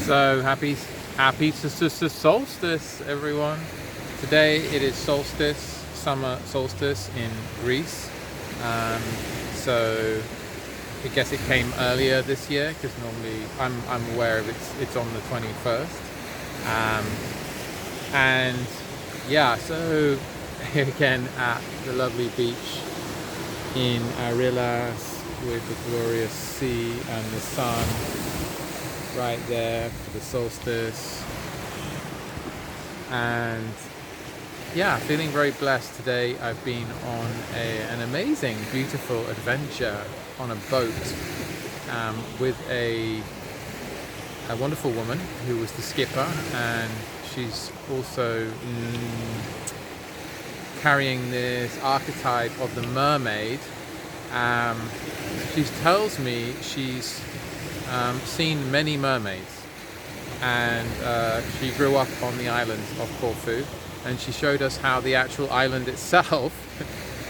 So happy solstice, everyone. Today it is solstice, summer solstice in Greece. So I guess it came earlier this year because normally I'm aware of it's on the 21st. And yeah, so here again at the lovely beach in Arillas with the glorious sea and the sun right there for the solstice. And yeah, feeling very blessed today. I've been on an amazing, beautiful adventure on a boat with a wonderful woman who was the skipper, and she's also carrying this archetype of the mermaid. She tells me she's seen many mermaids, and she grew up on the island of Corfu, and she showed us how the actual island itself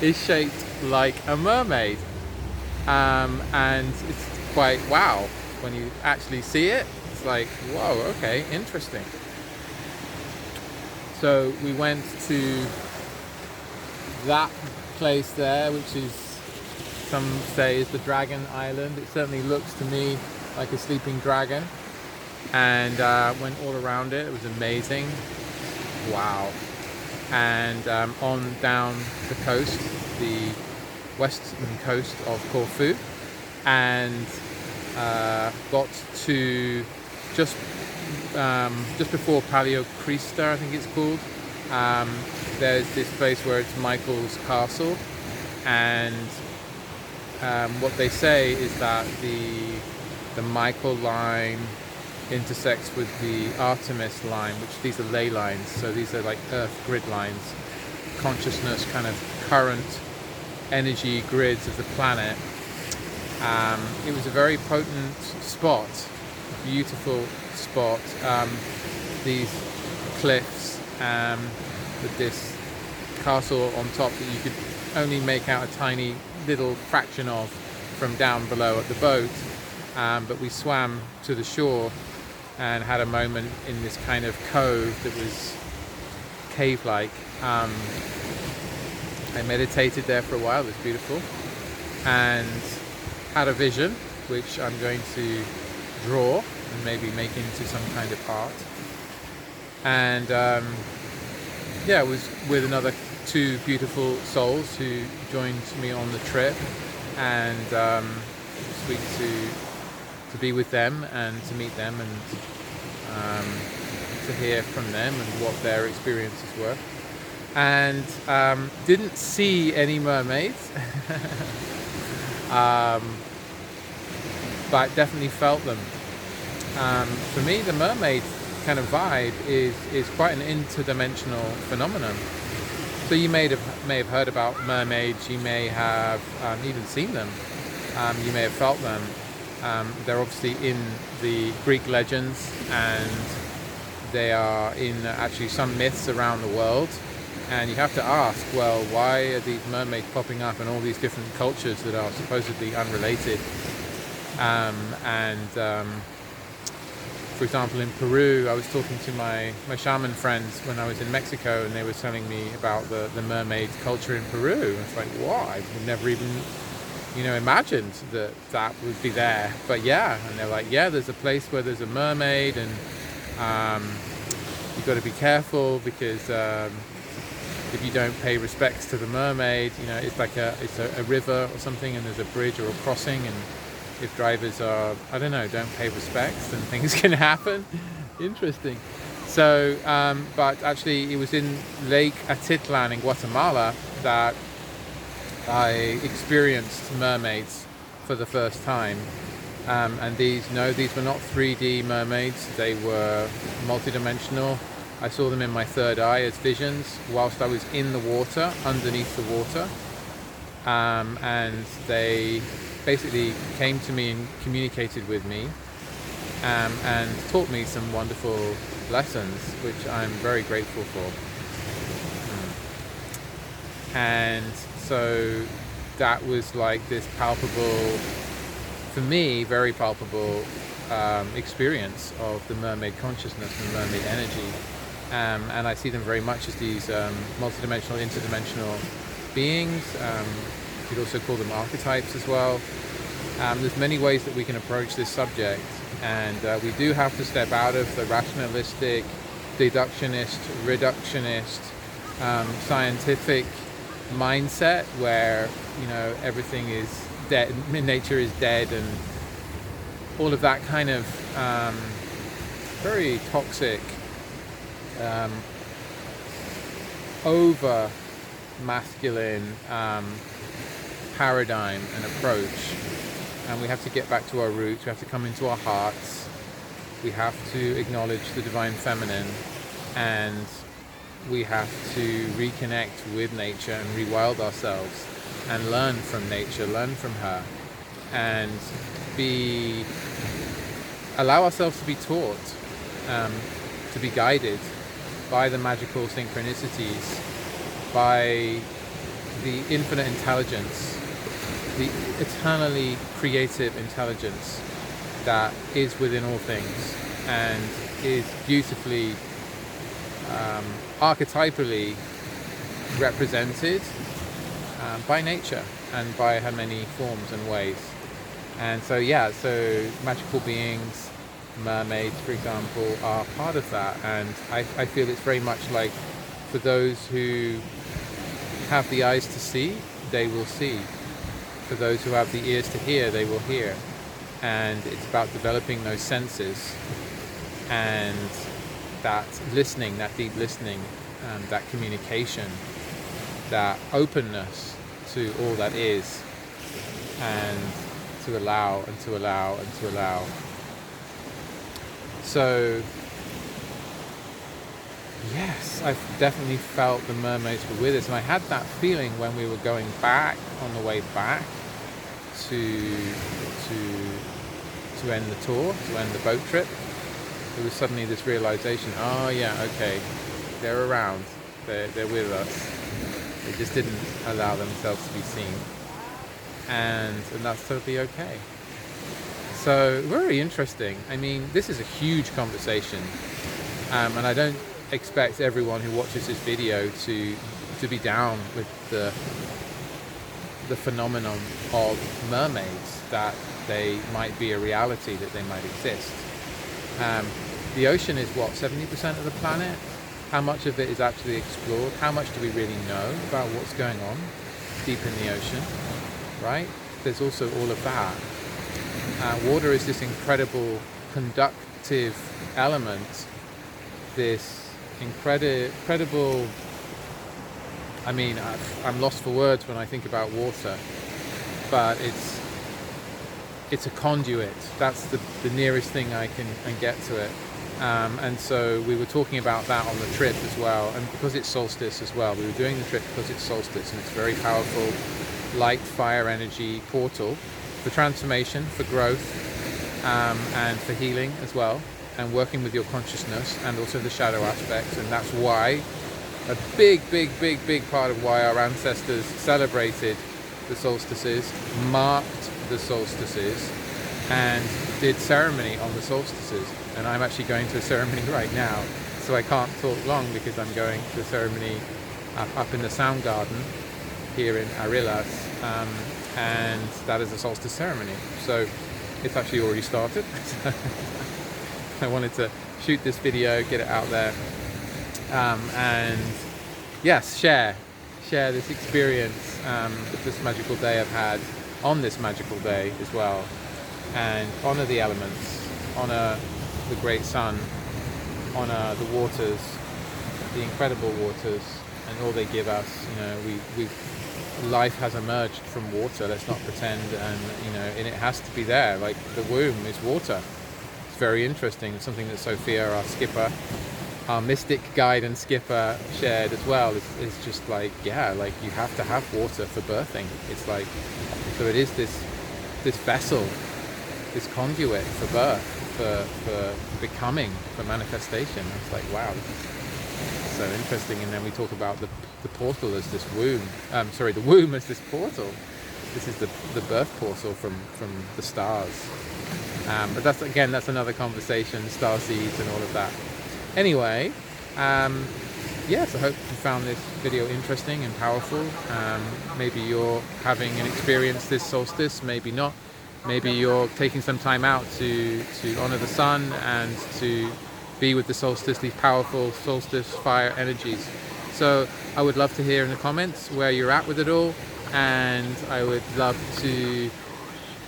is shaped like a mermaid, and it's quite wow when you actually see it. It's like, whoa, okay, interesting. So we went to that place there, which is, some say, is the Dragon Island. It certainly looks to me like a sleeping dragon, and went all around it. It was amazing. Wow. And on down the coast, the western coast of Corfu, and got to just before Palio, I think it's called. There's this place where it's Michael's castle, and what they say is that the Michael line intersects with the Artemis line, which these are ley lines, so these are like earth grid lines, consciousness kind of current energy grids of the planet. It was a very potent spot, beautiful spot. These cliffs with this castle on top that you could only make out a tiny little fraction of from down below at the boat, but we swam to the shore and had a moment in this kind of cove that was cave-like. I meditated there for a while. It was beautiful, and had a vision which I'm going to draw and maybe make into some kind of art. And yeah, it was with another two beautiful souls who joined me on the trip, and sweet to be with them and to meet them and to hear from them and what their experiences were. And didn't see any mermaids, but definitely felt them. For me, the mermaid kind of vibe is quite an interdimensional phenomenon. So you may have heard about mermaids, you may have even seen them, you may have felt them. They're obviously in the Greek legends, and they are in actually some myths around the world. And you have to ask, well, why are these mermaids popping up in all these different cultures that are supposedly unrelated? For example, in Peru, I was talking to my shaman friends when I was in Mexico, and they were telling me about the mermaid culture in Peru. It's like, what? I've never even, imagined that would be there. But yeah, and they're like, yeah, there's a place where there's a mermaid, and you've got to be careful because if you don't pay respects to the mermaid, it's like it's a river or something, and there's a bridge or a crossing, and if drivers don't pay respects, then things can happen. Interesting. So, but actually it was in Lake Atitlan in Guatemala that I experienced mermaids for the first time. And these were not 3D mermaids, they were multidimensional. I saw them in my third eye as visions whilst I was in the water, underneath the water. And they basically came to me and communicated with me, and taught me some wonderful lessons, which I'm very grateful for. And so that was like this palpable, for me, very palpable experience of the mermaid consciousness and mermaid energy. And I see them very much as these multidimensional, interdimensional beings. You could also call them archetypes as well. There's many ways that we can approach this subject, and we do have to step out of the rationalistic, deductionist, reductionist, scientific mindset where, you know, everything is dead, nature is dead, and all of that kind of very toxic, over masculine paradigm and approach. And we have to get back to our roots, we have to come into our hearts, we have to acknowledge the divine feminine, and we have to reconnect with nature and rewild ourselves and learn from nature, learn from her, and allow ourselves to be taught, to be guided by the magical synchronicities, by the infinite intelligence, the eternally creative intelligence that is within all things and is beautifully, archetypally represented by nature and by her many forms and ways. And so so magical beings, mermaids for example, are part of that, and I feel it's very much like, for those who have the eyes to see, they will see. For those who have the ears to hear, they will hear. And it's about developing those senses and that listening, that deep listening, that communication, that openness to all that is, and to allow and to allow and to allow. So yes, I've definitely felt the mermaids were with us, and I had that feeling when we were going back, on the way back to end the tour, to end the boat trip. There was suddenly this realization, oh yeah, okay, they're around, they're with us. They just didn't allow themselves to be seen, and that's totally okay. So very interesting. I mean, this is a huge conversation, and I don't expect everyone who watches this video to be down with the phenomenon of mermaids, that they might be a reality, that they might exist. The ocean is what, 70% of the planet? How much of it is actually explored? How much do we really know about what's going on deep in the ocean, right? There's also all of that. Water is this incredible conductive element, this incredible, I mean, I'm lost for words when I think about water, but it's a conduit. That's the nearest thing I can get to it. And so we were talking about that on the trip as well, and because it's solstice as well, we were doing the trip because it's solstice, and it's a very powerful light, fire, energy portal for transformation, for growth, and for healing as well, and working with your consciousness and also the shadow aspects. And that's why a big part of why our ancestors celebrated the solstices, marked the solstices, and did ceremony on the solstices. And I'm actually going to a ceremony right now, so I can't talk long because I'm going to a ceremony up in the Sound Garden here in Arillas, and that is a solstice ceremony. So it's actually already started. I wanted to shoot this video, get it out there, and yes, share this experience, this magical day I've had on this magical day as well, and honor the elements, honor the great sun, honor the waters, the incredible waters, and all they give us. You know, life has emerged from water. Let's not pretend, and it has to be there. Like the womb is water. It's very interesting. It's something that Sophia, our skipper, our mystic guide and skipper, shared as well. It's just like, yeah, like you have to have water for birthing. It's like, so it is this vessel, this conduit for birth, for becoming, for manifestation. It's like, wow, this is so interesting. And then we talk about the portal as this womb. The womb as this portal. This is the birth portal from the stars. But that's another conversation, star seeds and all of that. Anyway, yes, I hope you found this video interesting and powerful. Maybe you're having an experience this solstice, maybe not. Maybe you're taking some time out to honor the sun and to be with the solstice, these powerful solstice fire energies. So I would love to hear in the comments where you're at with it all, and I would love to,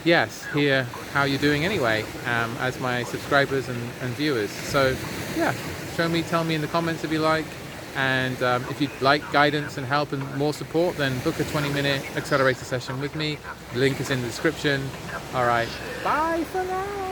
yes, hear how you're doing anyway, as my subscribers and viewers. So yeah, tell me in the comments if you like. And if you'd like guidance and help and more support, then book a 20-minute accelerator session with me. The link is in the description. All right, bye for now.